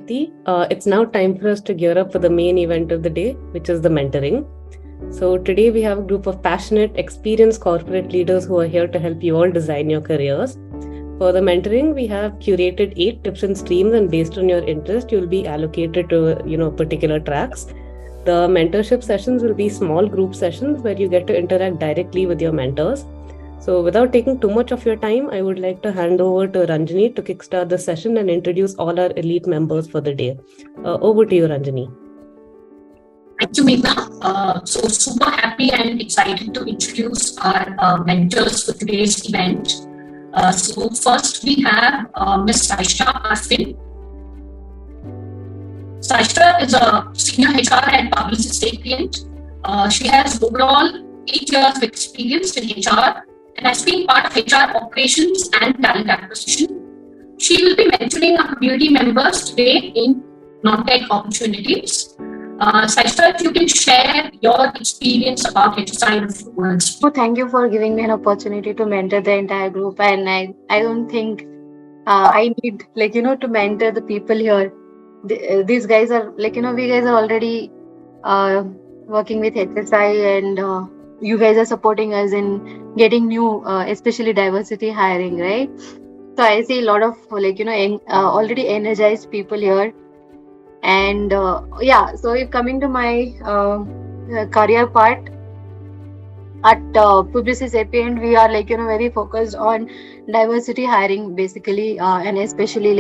Preeti. It's now time for us to gear up for the main event of the day, which is the mentoring. So, today we have a group of passionate, experienced corporate leaders who are here to help you all design your careers. For the mentoring, we have curated 8 different streams, and based on your interest, you'll be allocated to particular tracks. The mentorship sessions will be small group sessions where you get to interact directly with your mentors. So without taking too much of your time, I would like to hand over to Ranjani to kickstart the session and introduce all our elite members for the day. Over to you, Ranjani. Thank you, Meghna. So super happy and excited to introduce our mentors for today's event. So first we have Ms. Saisha Arfin. Saisha is a senior HR and publicist sapient. She has overall 8 years of experience in HR and has been part of HR operations and talent acquisition. She will be mentoring our community members today in non-tech opportunities. Saisha, if you can share your experience about HSI in a few words. So thank you for giving me an opportunity to mentor the entire group, and I don't think I need to mentor the people here. These guys are we guys are already working with HSI, and you guys are supporting us in getting new, especially diversity hiring, right? So I see a lot of already energized people here. And so if coming to my career part at Publicis Sapient, we are very focused on diversity hiring basically, and especially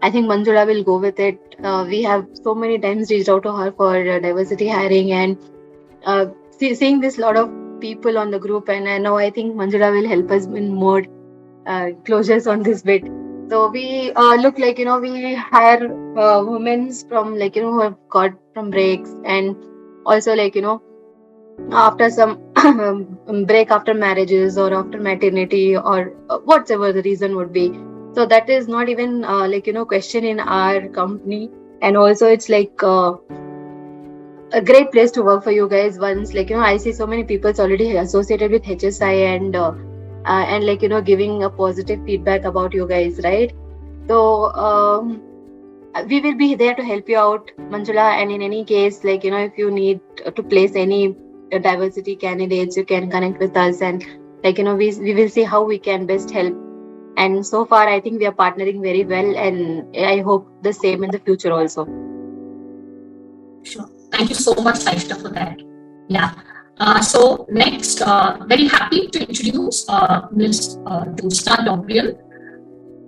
I think Manjula will go with it. We have so many times reached out to her for diversity hiring, and seeing this lot of people on the group, and now I think Manjula will help us in more closures on this bit. So we look we hire women from who have got from breaks, and also after some break after marriages or after maternity or whatever the reason would be. So that is not even question in our company, and also it's a great place to work for you guys. Once I see so many people already associated with HSI and giving a positive feedback about you guys, right? So we will be there to help you out, Manjula, and in any case if you need to place any diversity candidates, you can connect with us, and we will see how we can best help. And so far I think we are partnering very well, and I hope the same in the future also. Sure. Thank you so much, Saisha, for that. Yeah. So next, very happy to introduce Ms. Jyotsna Dobriel.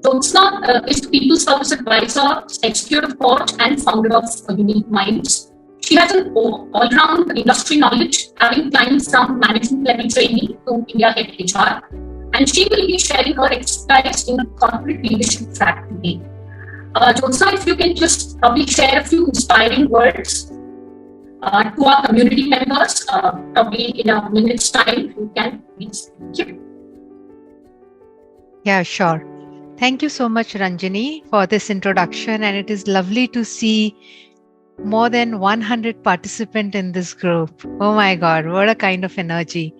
Jyotsna is the People Service Advisor, Executive Coach, and founder of Unique Minds. She has an all-round industry knowledge, having climbed from management level training to India Head HR, and she will be sharing her expertise in the corporate leadership track today. Jyotsna, if you can just probably share a few inspiring words to our community members, probably in a minute's time, if you can, please. Thank you. Yeah, sure. Thank you so much, Ranjani, for this introduction. And it is lovely to see more than 100 participants in this group. Oh my God, what a kind of energy.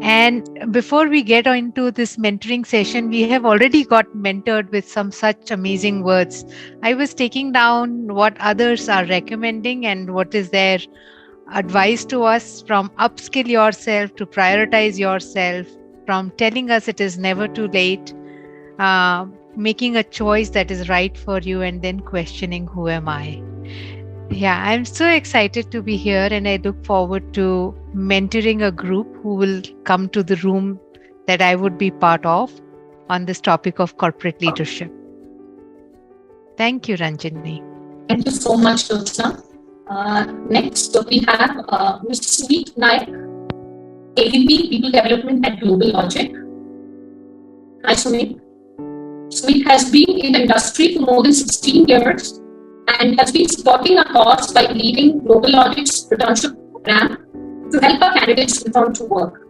And before we get into this mentoring session, we have already got mentored with some such amazing words. I was taking down what others are recommending and what is their advice to us, from upskill yourself to prioritize yourself, from telling us it is never too late, making a choice that is right for you, and then questioning, who am I? Yeah, I'm so excited to be here, and I look forward to mentoring a group who will come to the room that I would be part of on this topic of corporate leadership. Thank you, Ranjani. Thank you so much, Jyotsna. Next, we have Ms. Sweet Naik, AVP People Development at Global Logic. Hi, Sweet. Sweet has been in the industry for more than 16 years and has been supporting our cause by leading Global Logic's returnship program to help our candidates return to work.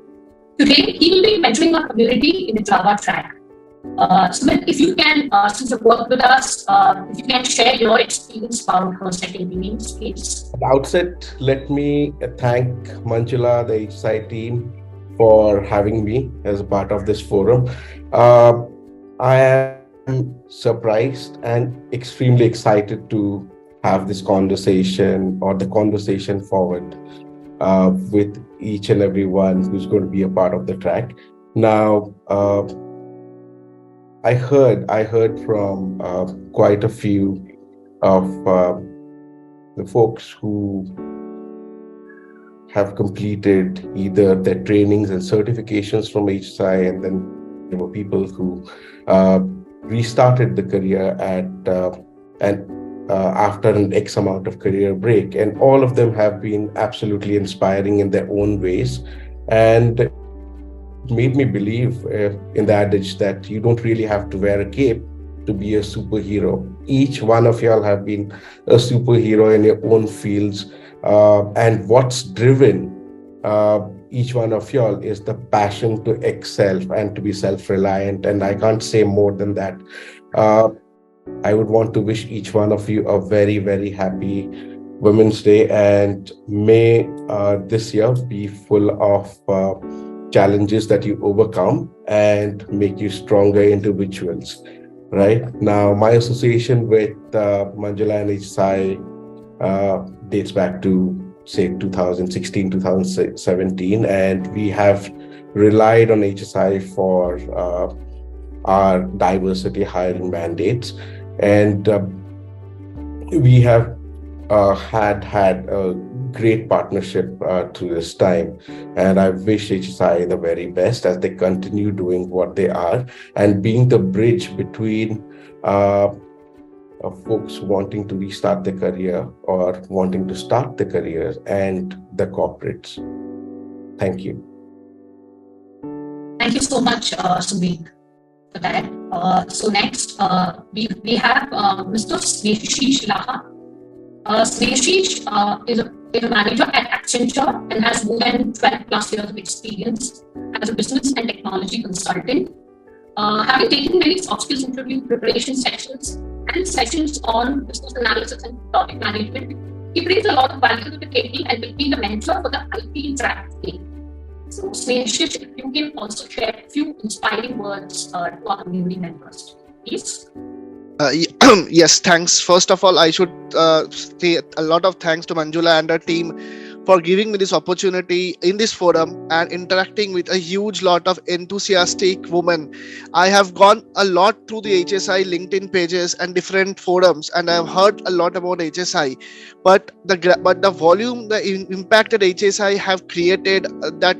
Today, he will be mentoring our community in the Java track. Sumit, if you can, since you've worked with us, if you can share your experience about her second innings, please. At the outset, let me thank Manjula, the HSI team, for having me as a part of this forum. I am surprised and extremely excited to have this conversation or the conversation forward with each and every one who's going to be a part of the track. Now, I heard from quite a few of the folks who have completed either their trainings and certifications from HSI, and then there were people who restarted the career after an X amount of career break, and all of them have been absolutely inspiring in their own ways, and it made me believe in the adage that you don't really have to wear a cape to be a superhero. Each one of y'all have been a superhero in your own fields, and what's driven each one of y'all is the passion to excel and to be self-reliant, and I can't say more than that. I would want to wish each one of you a very, very happy Women's Day, and may this year be full of challenges that you overcome and make you stronger individuals. Right now, my association with Manjula and HSI dates back to say 2016, 2017, and we have relied on HSI for our diversity hiring mandates, and we have had a great partnership through this time, and I wish HSI the very best as they continue doing what they are and being the bridge between folks wanting to restart their career or wanting to start their careers and the corporates. Thank you. Thank you so much, Sumit, for that. So next, we have Mr. Snehashish Laha. Snehashish is a manager at Accenture and has more than 12 plus years of experience as a business and technology consultant. Having taken many soft skills interview preparation sessions and sessions on business analysis and project management, he brings a lot of value to the table and will be the mentor for the IT track team. So, Snehashish, if you can also share a few inspiring words to our community members, please. Yes, thanks. First of all, I should say a lot of thanks to Manjula and her team for giving me this opportunity in this forum and interacting with a huge lot of enthusiastic women. I have gone a lot through the HSI LinkedIn pages and different forums, and I have heard a lot about HSI. But the volume, the impact that HSI have created, that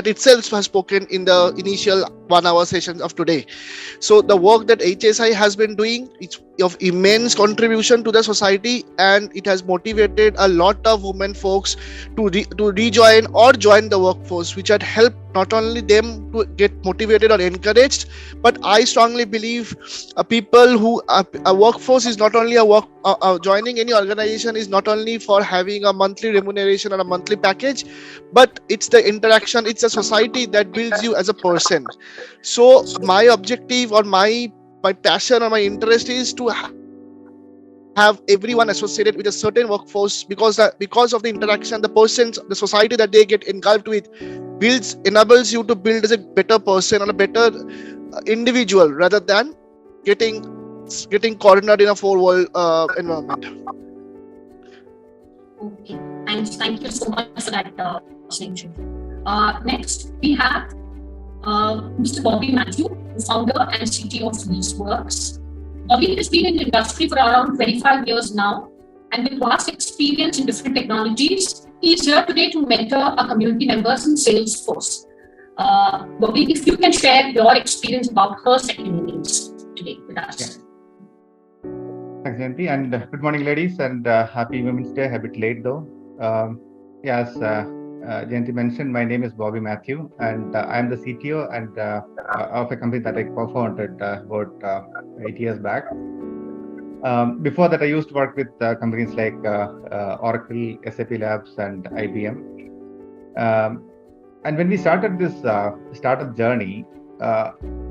itself has spoken in the initial 1 hour session of today. So the work that HSI has been doing, it's of immense contribution to the society, and it has motivated a lot of women folks to rejoin or join the workforce, which had helped not only them to get motivated or encouraged, but I strongly believe people who a workforce is not only joining any organization is not only for having a monthly remuneration or a monthly package, but it's the interaction, it's a society that builds you as a person. So my objective or my passion or my interest is to have everyone associated with a certain workforce, because of the interaction, the persons, the society that they get engulfed with enables you to build as a better person or a better individual, rather than getting cornered in a four-wall environment. Okay, thank you so much for that, Snehashish. Next, we have Mr. Bobby Matthew, founder and CTO of LeaseWorks. Bobby has been in the industry for around 25 years now, and with vast experience in different technologies, he is here today to mentor our community members in Salesforce. Bobby, if you can share your experience about her second innings today with us. Yeah. Thanks, Jayanti, and good morning, ladies, and happy Women's Day. A bit late though. Yes, Jayanti mentioned, my name is Bobby Matthew, and I am the CTO and of a company that I co-founded about 8 years back. Before that, I used to work with companies like Oracle, SAP Labs, and IBM. And when we started this startup journey,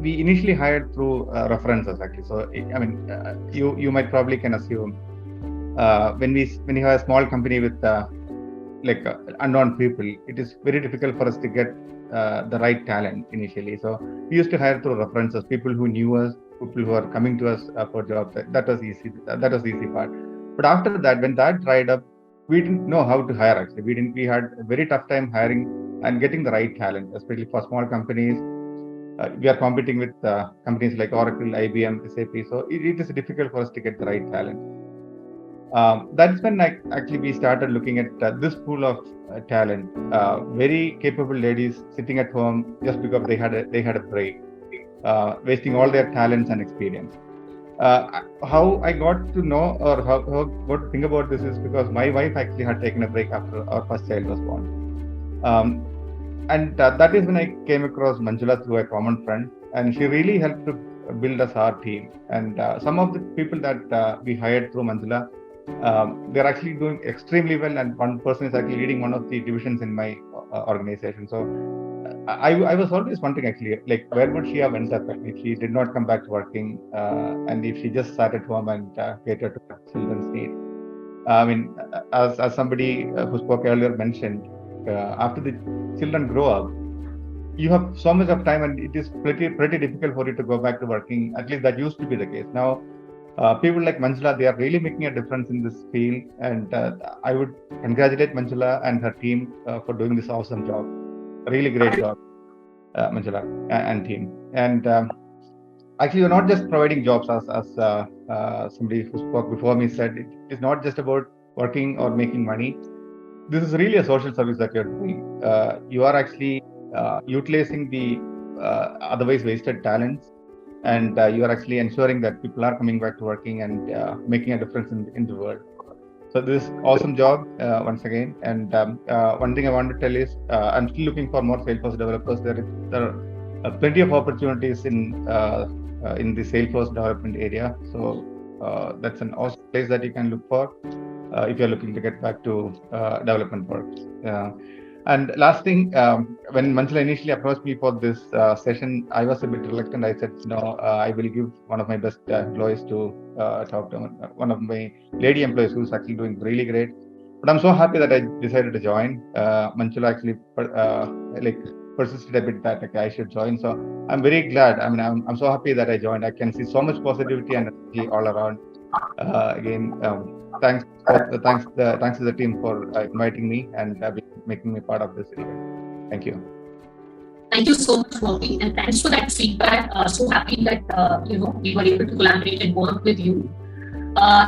we initially hired through references, actually. So, I mean, you might probably can assume when you have a small company with unknown people, it is very difficult for us to get the right talent initially. So we used to hire through references, people who knew us, people who are coming to us for jobs. That was easy. That was the easy part. But after that, when that dried up, we didn't know how to hire. Actually, we had a very tough time hiring and getting the right talent, especially for small companies. We are competing with companies like Oracle, IBM, SAP. So it is difficult for us to get the right talent. That's when actually we started looking at this pool of talent, very capable ladies sitting at home just because they had a break, wasting all their talents and experience. How I got to know or how got to think about this is because my wife actually had taken a break after our first child was born. And that is when I came across Manjula through a common friend, and she really helped to build us our team. And some of the people that we hired through Manjula, they're actually doing extremely well, and one person is actually leading one of the divisions in my organization. So I was always wondering actually, like, where would she have ended up if she did not come back to working, and if she just sat at home and catered to her children's needs. I mean, as somebody who spoke earlier mentioned, after the children grow up, you have so much of time, and it is pretty difficult for you to go back to working. At least that used to be the case. Now, people like Manjula, they are really making a difference in this field, and I would congratulate Manjula and her team for doing this awesome job. Really great job, Manjula and team. And actually, you're not just providing jobs, as somebody who spoke before me said. It is not just about working or making money. This is really a social service that you're doing. You are actually utilizing the otherwise wasted talents, and you are actually ensuring that people are coming back to working and making a difference in the world. So this awesome job once again. And one thing I want to tell is I'm still looking for more Salesforce developers. There are plenty of opportunities in the Salesforce development area. So that's an awesome place that you can look for if you're looking to get back to development work. And last thing, when Manjula initially approached me for this session, I was a bit reluctant. I said, no, I will give one of my best employees to talk to, one of my lady employees who's actually doing really great. But I'm so happy that I decided to join. Manjula actually persisted a bit that I should join. So I'm very glad. I mean, I'm so happy that I joined. I can see so much positivity and energy all around. Thanks to the team for inviting me and making me part of this event. Thank you. Thank you so much, Bobby, and thanks for that feedback. So happy that we were able to collaborate and work with you.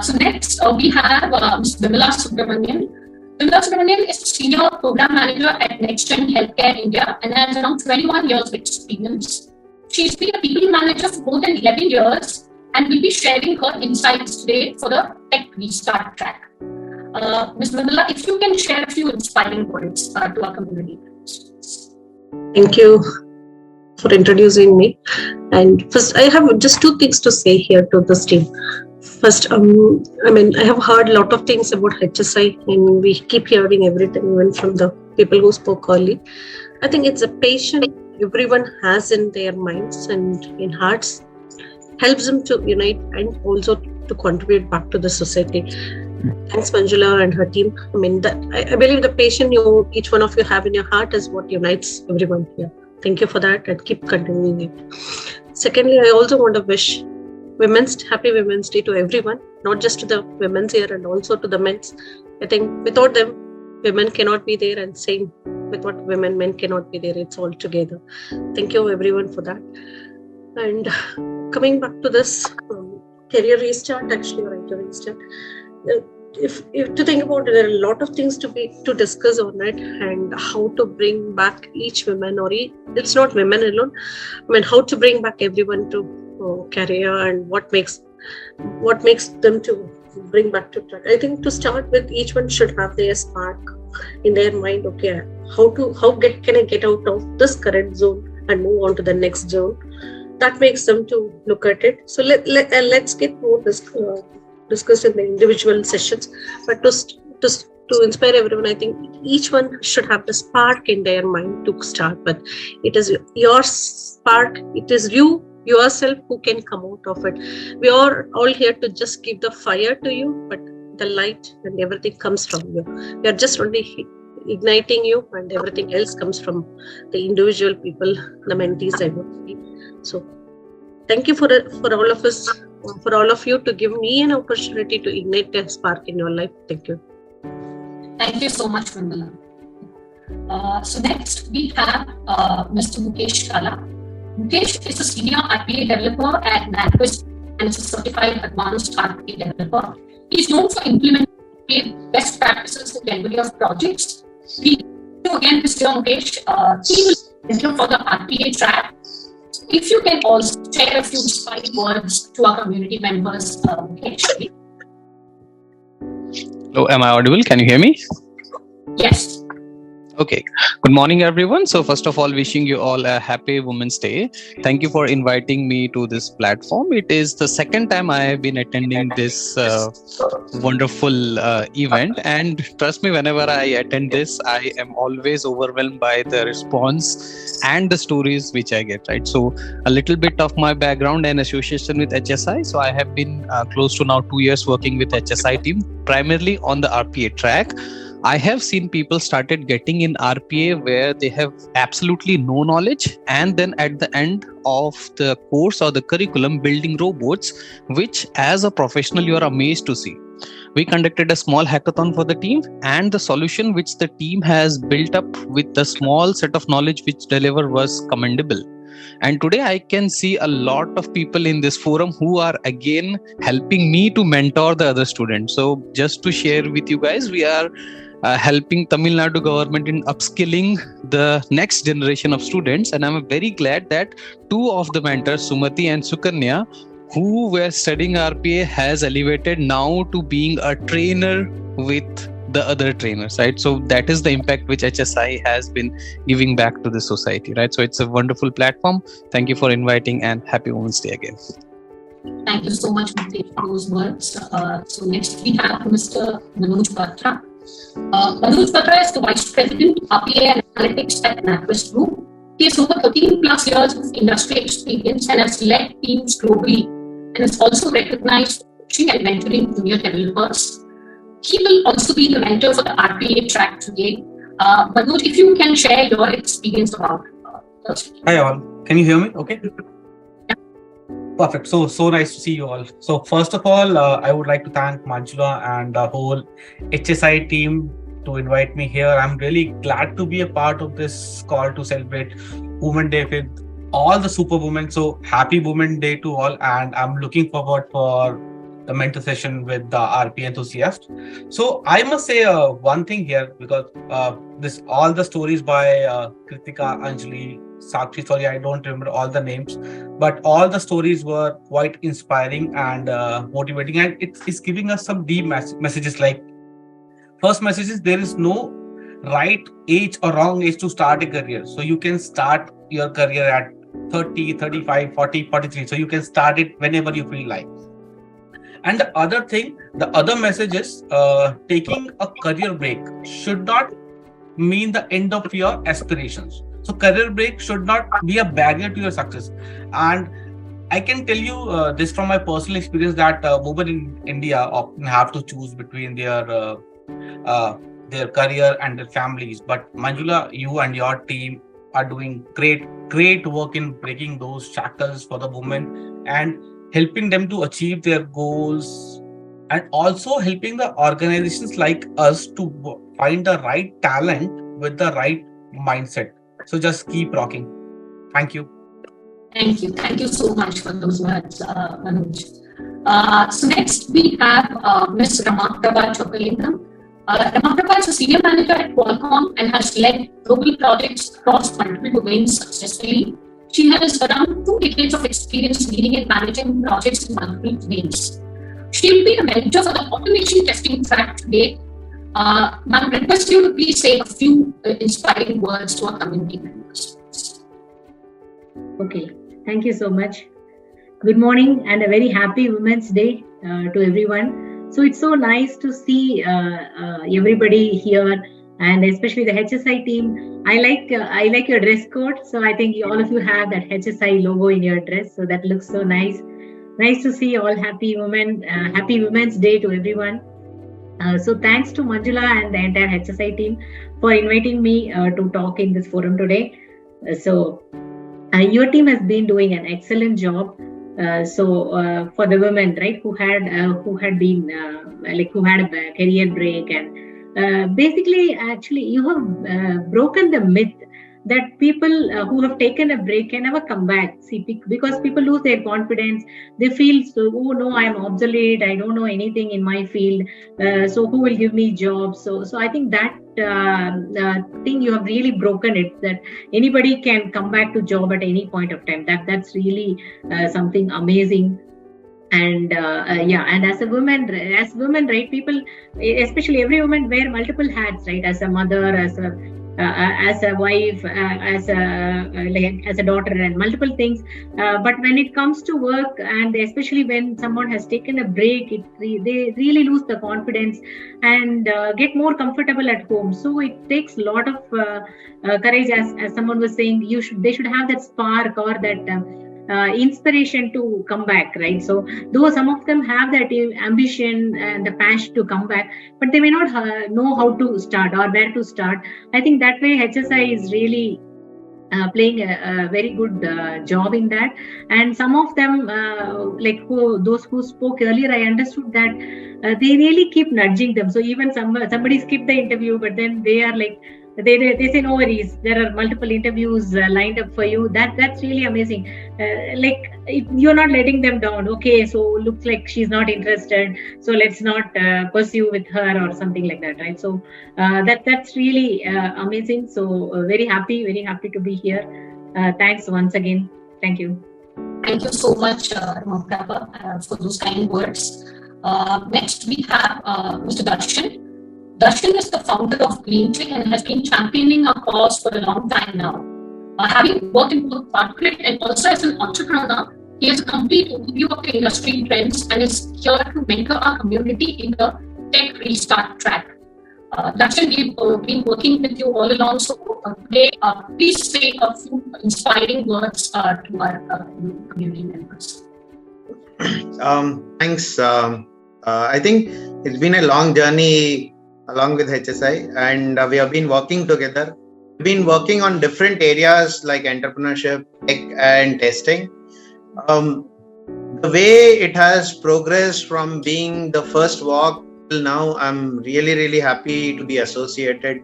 So next we have Ms. Vimala Subramanian. Vimala Subramanian is Senior Program Manager at NextGen Healthcare India and has around 21 years of experience. She's been a people manager for more than 11 years and will be sharing her insights today for the Tech Restart track. Ms. Vimala, if you can share a few inspiring points to our community. Thank you for introducing me. And first, I have just two things to say here to this team. First, I have heard a lot of things about HSI, and we keep hearing everything, even from the people who spoke early. I think it's a passion everyone has in their minds and in hearts, helps them to unite and also to contribute back to the society. Thanks, Manjula and her team. I believe the passion each one of you have in your heart is what unites everyone here. Thank you for that, and keep continuing it. Secondly, I also want to wish Happy Women's Day to everyone, not just to the women's here and also to the men's. I think without them, women cannot be there, and same with what men cannot be there. It's all together. Thank you everyone for that. And coming back to this career restart, if to think about it, there are a lot of things to discuss on it, and how to bring back each woman, or it's not women alone. How to bring back everyone to career, and what makes them to bring back to track. I think to start with, each one should have their spark in their mind. Okay, can I get out of this current zone and move on to the next zone? That makes them to look at it. So let's get more discussed in the individual sessions. But to inspire everyone, I think each one should have the spark in their mind to start with. It is your spark. It is you yourself who can come out of it. We are all here to just give the fire to you, but the light and everything comes from you. We are just only igniting you, and everything else comes from the individual people, the mentees, I would say. So thank you for all of us, for all of you to give me an opportunity to ignite a spark in your life. Thank you. Thank you so much, Vindala. So next we have Mr. Mukesh Kala. Mukesh is a senior RPA developer at NatWest and is a certified advanced RPA developer. He is known for implementing best practices in delivery of projects. We do again, Mr. Mukesh. He will enter for the RPA track. If you can also share a few inspiring words to our community members, Mukesh. Hello, am I audible? Can you hear me? Yes. Okay. Good morning, everyone. So first of all, wishing you all a happy Women's Day. Thank you for inviting me to this platform. It is the second time I have been attending this wonderful event. And trust me, whenever I attend this, I am always overwhelmed by the response and the stories which I get, right? So a little bit of my background and association with HSI. So I have been close to now 2 years working with HSI team, primarily on the RPA track. I have seen people started getting in RPA where they have absolutely no knowledge, and then at the end of the course or the curriculum building robots, which as a professional you are amazed to see. We conducted a small hackathon for the team, and the solution which the team has built up with the small set of knowledge which deliver was commendable. And today I can see a lot of people in this forum who are again helping me to mentor the other students. So just to share with you guys, we are helping Tamil Nadu government in upskilling the next generation of students. And I'm very glad that two of the mentors, Sumati and Sukanya, who were studying RPA, has elevated now to being a trainer with the other trainers, right? So that is the impact which HSI has been giving back to the society, right? So it's a wonderful platform. Thank you for inviting, and happy Women's Day again. Thank you so much, Mukesh, for those words. So next we have Mr. Manoj Batra. Manoj Batra is the Vice President, RPA and Analytics at NatWest Group. He has over 13 plus years of industry experience and has led teams globally, and is also recognized for coaching and mentoring junior developers. He will also be the mentor for the RPA track today. Manoj, if you can share your experience about this. Hi all, can you hear me? Okay. Perfect. So nice to see you all. So first of all, I would like to thank Manjula and the whole HSI team to invite me here. I'm really glad to be a part of this call to celebrate Women's Day with all the superwomen. So happy Women's Day to all, and I'm looking forward for the mentor session with the RPA enthusiast. So I must say one thing here, because all the stories by Kritika, Anjali, Sakshi, sorry, I don't remember all the names, but all the stories were quite inspiring and motivating, and it's giving us some deep messages. Like, first message is there is no right age or wrong age to start a career. So you can start your career at 30, 35, 40, 43. So you can start it whenever you feel like. And the other thing, the other message is taking a career break should not mean the end of your aspirations. So career break should not be a barrier to your success. And I can tell you this from my personal experience that women in India often have to choose between their career and their families. But Manjula, you and your team are doing great work in breaking those shackles for the women and helping them to achieve their goals, and also helping the organizations like us to find the right talent with the right mindset. So just keep rocking. Thank you. Thank you. Thank you so much for those words, Manoj. So next we have Ms. Ramaprabha Chokalingam. Ramaprabha is a senior manager at Qualcomm and has led global projects across multiple domains successfully. She has around 2 decades of experience leading and managing projects in multiple domains. She will be the mentor for the automation testing track today. I request you to please say a few inspiring words to our community members. Okay, thank you so much. Good morning and a very happy Women's Day to everyone. So it's so nice to see everybody here, and especially the HSI team. I like your dress code. So I think all of you have that HSI logo in your dress. So that looks so nice. Nice to see all happy women. Happy Women's Day to everyone. So thanks to Manjula and the entire HSI team for inviting me to talk in this forum today. Your team has been doing an excellent job For the women, right, who had been who had a career break, and basically, actually, you have broken the myth that people who have taken a break can never come back. See, because people lose their confidence, they feel so, oh no, I am obsolete, I don't know anything in my field, so who will give me jobs? So I think that thing, you have really broken it, that anybody can come back to job at any point of time. That's really something amazing. And and as women, right, people, especially every woman, wear multiple hats, right? As a mother, as a wife, as a daughter, and multiple things. But when it comes to work, and especially when someone has taken a break, they really lose the confidence and get more comfortable at home. So it takes a lot of courage, as someone was saying. They should have that spark or that inspiration to come back, right? So though some of them have that ambition and the passion to come back, but they may not know how to start or where to start. I think that way HSI is really playing a very good job in that. And some of them, those who spoke earlier, I understood that they really keep nudging them. So even somebody skipped the interview, but then they are like, they say, no worries, there are multiple interviews lined up for you. That's really amazing. You're not letting them down. Okay, so looks like she's not interested, so let's not pursue with her or something like that, right? So that's really amazing. So very happy to be here. Thanks once again. Thank you. Thank you so much, Prabha, for those kind words. Next, we have Mr. Darshan. Darshan is the founder of Greentree and has been championing our cause for a long time now. Having worked in both corporate and also as an entrepreneur, he has a complete overview of the industry trends and is here to mentor our community in the tech restart track. Darshan, we've been working with you all along. So today, please say a few inspiring words to our community members. Thanks. I think it's been a long journey along with HSI, and we have been working together. We've been working on different areas like entrepreneurship, tech, and testing. The way it has progressed from being the first walk till now, I'm really, really happy to be associated.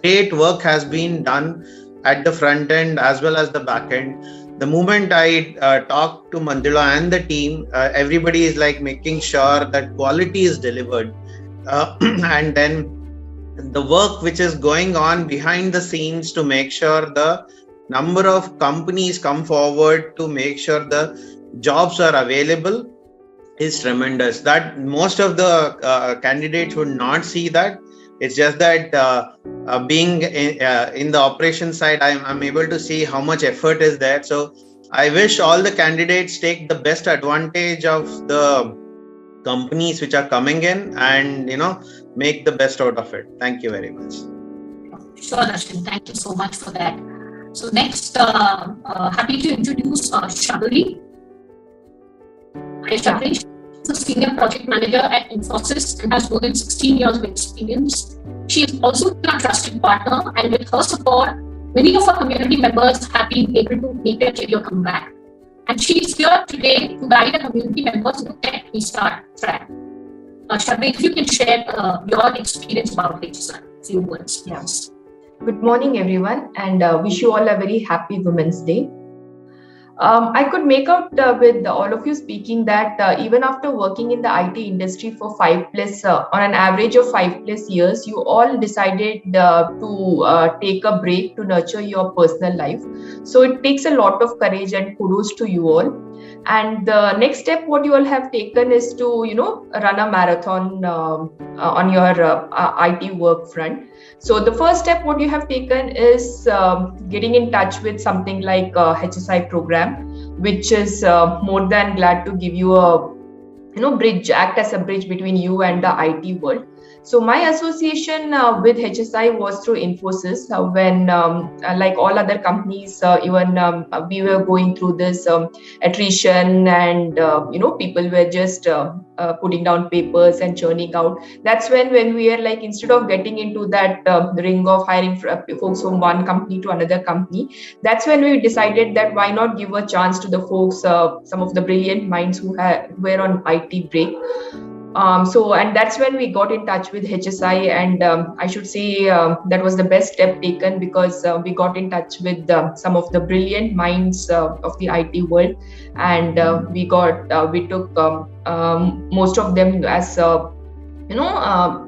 Great work has been done at the front end as well as the back end. The moment I talk to Manjula and the team, everybody is like making sure that quality is delivered. And then the work which is going on behind the scenes to make sure the number of companies come forward to make sure the jobs are available is tremendous. That most of the candidates would not see that. It's just that being in the operation side, I'm able to see how much effort is there. So I wish all the candidates take the best advantage of the companies which are coming in and, make the best out of it. Thank you very much. Sure, Darshan. Thank you so much for that. So next, happy to introduce Shabari. Hi, Shabari. She's a senior project manager at Infosys and has more than 16 years of experience. She is also a trusted partner, and with her support, many of our community members have been able to make their career come back. And she is here today to guide our community members in the tech restart track. Shabari, if you can share your experience about HSI, a few words. Yes. Good morning, everyone, and wish you all a very happy Women's Day. I could make out with all of you speaking that even after working in the IT industry for on an average of 5+ years, you all decided to take a break to nurture your personal life. So it takes a lot of courage, and kudos to you all. And the next step, what you all have taken is to, run a marathon on your IT work front. So the first step, what you have taken is getting in touch with something like HSI program, which is more than glad to give you a, act as a bridge between you and the IT world. So my association with HSI was through Infosys when, like all other companies, even we were going through this attrition and, people were just putting down papers and churning out. That's when we are like, instead of getting into that ring of hiring folks from one company to another company, that's when we decided that why not give a chance to the folks, some of the brilliant minds who were on IT break. And that's when we got in touch with HSI, and I should say that was the best step taken, because we got in touch with some of the brilliant minds of the IT world, and we took most of them as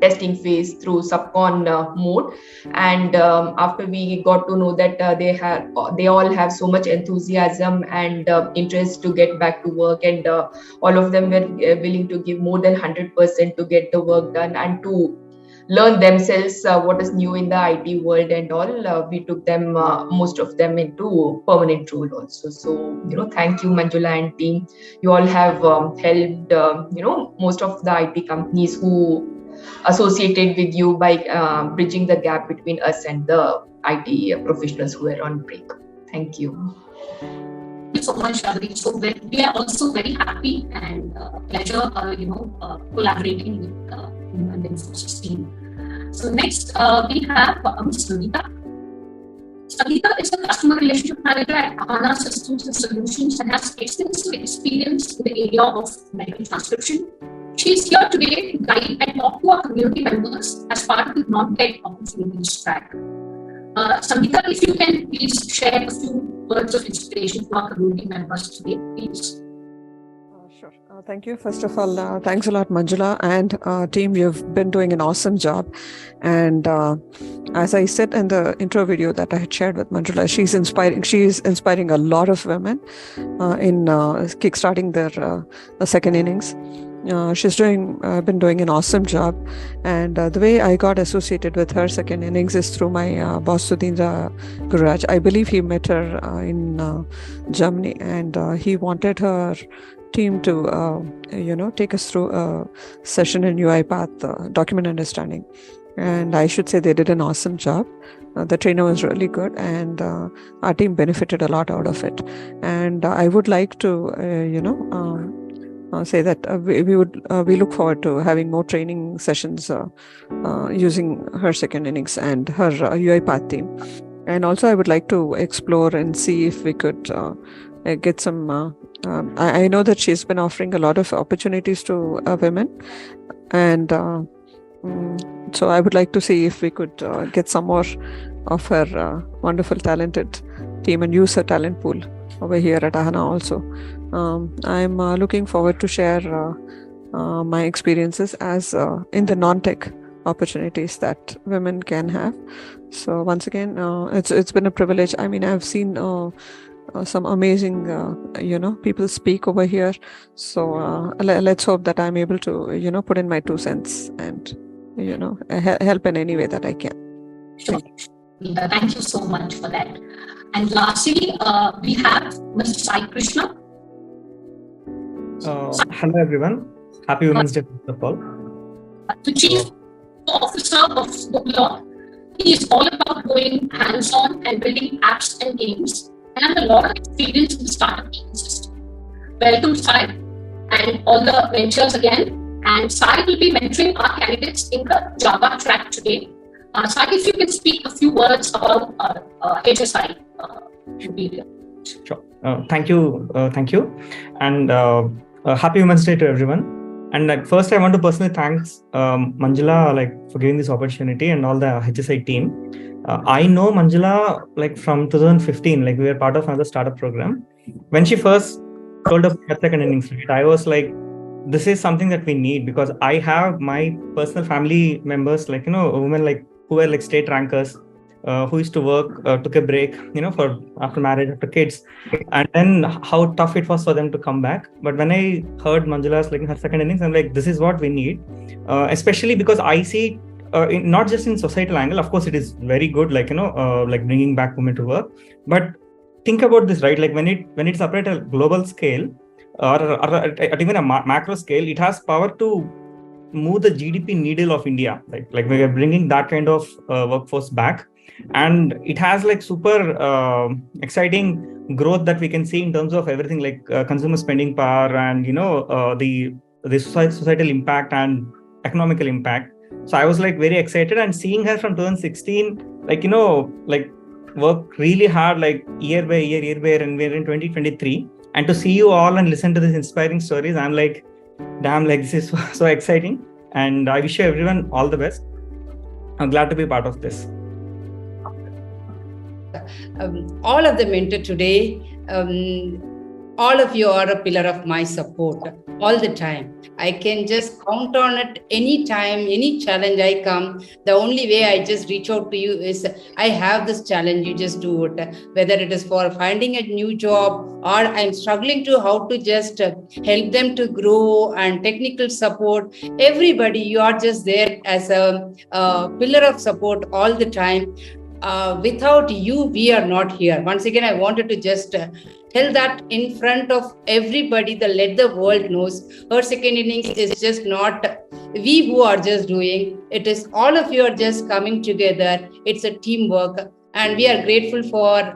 testing phase through subcon mode. And after we got to know that they all have so much enthusiasm and interest to get back to work, and all of them were willing to give more than 100% to get the work done and to learn themselves what is new in the IT world and all. We took them, most of them, into permanent role also. So, thank you, Manjula and team. You all have helped, most of the IT companies who associated with you by bridging the gap between us and the IT professionals who were on break. Thank you. Thank you so much, Shadri. So we are also very happy and pleasure, collaborating with the Infosys team. So next we have Ms. Sangeeta. Sangeeta is a customer relationship manager at Ahana Systems and Solutions and has extensive experience in the area of medical transcription. She is here today to guide and talk to our community members as part of the non-tech opportunities track. Sangeeta, if you can please share a few words of inspiration to our community members today, please. Sure. Thank you. First of all, thanks a lot, Manjula and team. You've been doing an awesome job. And as I said in the intro video that I had shared with Manjula, she's inspiring. She is inspiring a lot of women in kickstarting their second innings. She's been doing an awesome job, and the way I got associated with her second innings is through my boss Sudhindra Gururaj. I believe he met her in Germany, and he wanted her team to take us through a session in UiPath document understanding, and I should say they did an awesome job. The trainer was really good, and our team benefited a lot out of it. And I would like to say that we look forward to having more training sessions using her second innings and her UiPath team. And also I would like to explore and see if we could get some I know that she's been offering a lot of opportunities to women, and so I would like to see if we could get some more of her wonderful talented team and use her talent pool over here at Ahana also. I'm looking forward to share my experiences as in the non-tech opportunities that women can have. So once again, it's been a privilege. I mean, I've seen some amazing people speak over here. So let's hope that I'm able to put in my 2 cents and help in any way that I can. Sure. Thank you so much for that. And lastly, we have Mr. Sai Krishna. Hello everyone. Happy Women's Day, first of all. The Chief Officer of Booklaw. He is all about going hands-on and building apps and games, and a lot of experience in the startup ecosystem. Welcome, Sai, and all the ventures again. And Sai will be mentoring our candidates in the Java track today. Sai, if you can speak a few words about HSI, should be there. Sure. Thank you. And happy Women's Day to everyone. And first, I want to personally thank Manjula for giving this opportunity, and all the HSI team. I know Manjula from 2015. We were part of another startup program. When she first told us about second innings, I was like, this is something that we need, because I have my personal family members, women who were state rankers, who used to work, took a break, for after marriage, after kids, and then how tough it was for them to come back. But when I heard Manjula's her second innings, I'm like, this is what we need, especially because I see not just in societal angle. Of course, it is very good, bringing back women to work. But think about this, right? When it's up at a global scale, or at even a macro scale, it has power to move the GDP needle of India. Like we are bringing that kind of workforce back, and it has like super exciting growth that we can see in terms of everything, like consumer spending power and the societal impact and economical impact. So I was like very excited, and seeing her from 2016, like work really hard, like year by year, and we're in 2023. And to see you all and listen to these inspiring stories, I'm like, damn, like this is so exciting. And I wish you everyone all the best. I'm glad to be part of this. All of the mentor today, all of you are a pillar of my support all the time. I can just count on it anytime, any challenge I come. The only way I just reach out to you is, I have this challenge, you just do it. Whether it is for finding a new job, or I'm struggling to how to just help them to grow, and technical support. Everybody, you are just there as a pillar of support all the time. Without you, we are not here. Once again, I wanted to just tell that in front of everybody, let the world knows her second innings is just not we who are just doing. It is all of you are just coming together. It's a teamwork, and we are grateful for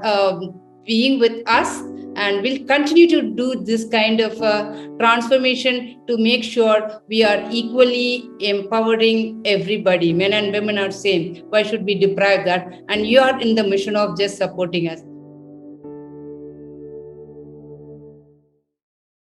being with us. And we'll continue to do this kind of transformation to make sure we are equally empowering everybody. Men and women are same. Why should we deprive that? And you are in the mission of just supporting us.